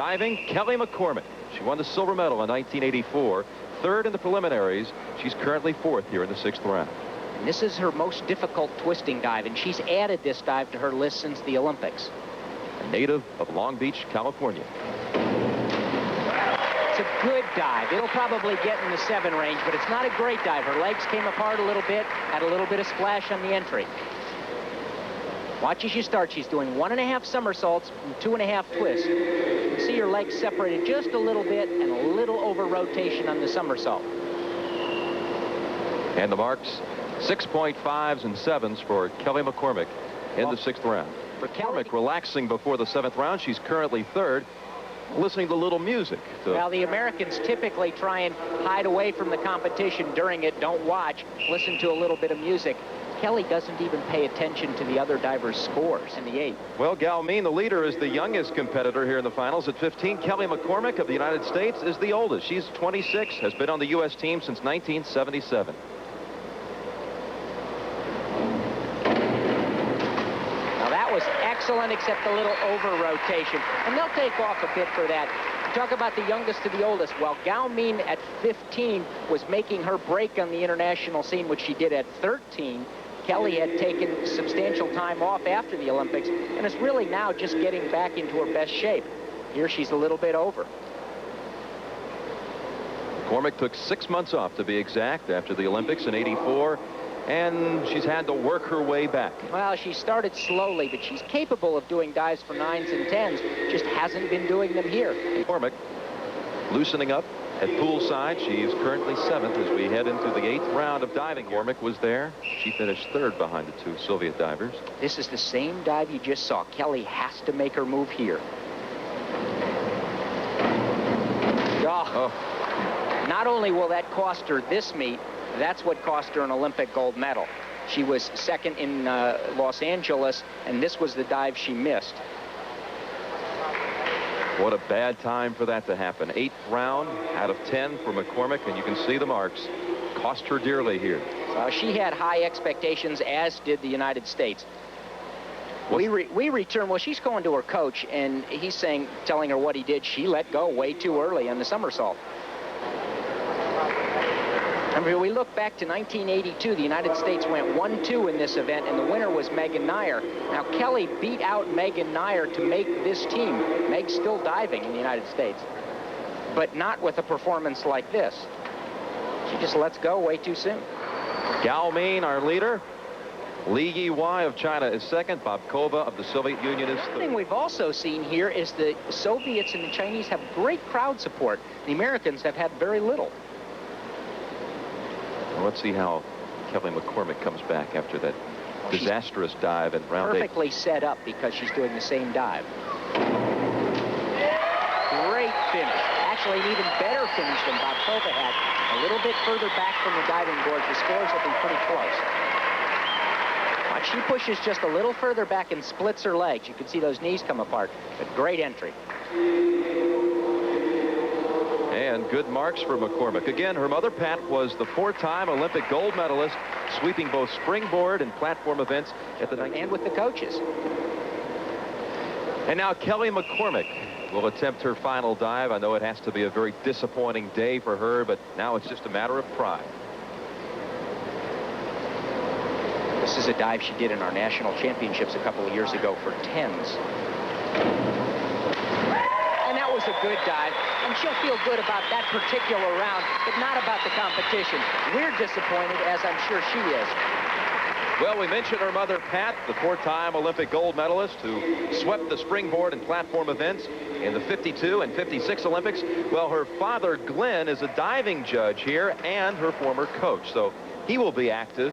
diving, Kelly McCormick. She won the silver medal in 1984, third in the preliminaries. She's currently fourth here in the sixth round. And this is her most difficult twisting dive, and she's added this dive to her list since the Olympics. A native of Long Beach, California. It's a good dive. It'll probably get in the 7 range, but it's not a great dive. Her legs came apart a little bit, had a little bit of splash on the entry. Watch as she starts. She's doing 1.5 somersaults and 2.5 twists. You can see her legs separated just a little bit and a little over rotation on the somersault. And the marks, 6.5s and 7s for Kelly McCormick in the sixth round. For McCormick relaxing before the 7th round. She's currently third, listening to a little music. Well, the Americans typically try and hide away from the competition during it. Don't watch. Listen to a little bit of music. Kelly doesn't even pay attention to the other divers' scores in the 8th. Well, Galmeen, the leader, is the youngest competitor here in the finals at 15. Kelly McCormick of the United States is the oldest. She's 26, has been on the U.S. team since 1977. Now, that was excellent, except a little over-rotation. And they'll take off a bit for that. Talk about the youngest to the oldest. Well, Galmeen at 15 was making her break on the international scene, which she did at 13. Kelly had taken substantial time off after the Olympics and is really now just getting back into her best shape. Here she's a little bit over. McCormick took 6 months off, to be exact, after the Olympics in '84, and she's had to work her way back. Well, she started slowly, but she's capable of doing dives for 9s and 10s, just hasn't been doing them here. McCormick loosening up at poolside. She's currently 7th as we head into the 8th round of diving. McCormick was there. She finished 3rd behind the 2 Soviet divers. This is the same dive you just saw. Kelly has to make her move here. Not only will that cost her this meet, that's what cost her an Olympic gold medal. She was 2nd in Los Angeles, and this was the dive she missed. What a bad time for that to happen. 8th round out of 10 for McCormick, and you can see the marks. Cost her dearly here. She had high expectations, as did the United States. We return. Well, she's going to her coach, and he's telling her what he did. She let go way too early on the somersault. I mean, we look back to 1982. The United States went 1-2 in this event, and the winner was Megan Nyer. Now, Kelly beat out Megan Nyer to make this team. Meg's still diving in the United States, but not with a performance like this. She just lets go way too soon. Galmeen, our leader. Li Yiwei of China is 2nd. Bobkova of the Soviet Union is 3rd. The thing we've also seen here is the Soviets and the Chinese have great crowd support. The Americans have had very little. Well, let's see how Kelly McCormick comes back after that disastrous dive in round 8. Perfectly set up because she's doing the same dive. Great finish. Actually, an even better finish than Bobkova had. A little bit further back from the diving board. The scores will be pretty close. Watch, she pushes just a little further back and splits her legs. You can see those knees come apart. But great entry. And good marks for McCormick. Again, her mother, Pat, was the 4-time Olympic gold medalist, sweeping both springboard and platform events at the and with the coaches. And now Kelly McCormick will attempt her final dive. I know it has to be a very disappointing day for her, but now it's just a matter of pride. This is a dive she did in our national championships a couple of years ago for 10s. And that was a good dive, and she'll feel good about that particular round, but not about the competition. We're disappointed, as I'm sure she is. Well, we mentioned her mother, Pat, the 4-time Olympic gold medalist who swept the springboard and platform events in the 52 and 56 Olympics. Well, her father, Glenn, is a diving judge here and her former coach, so he will be active.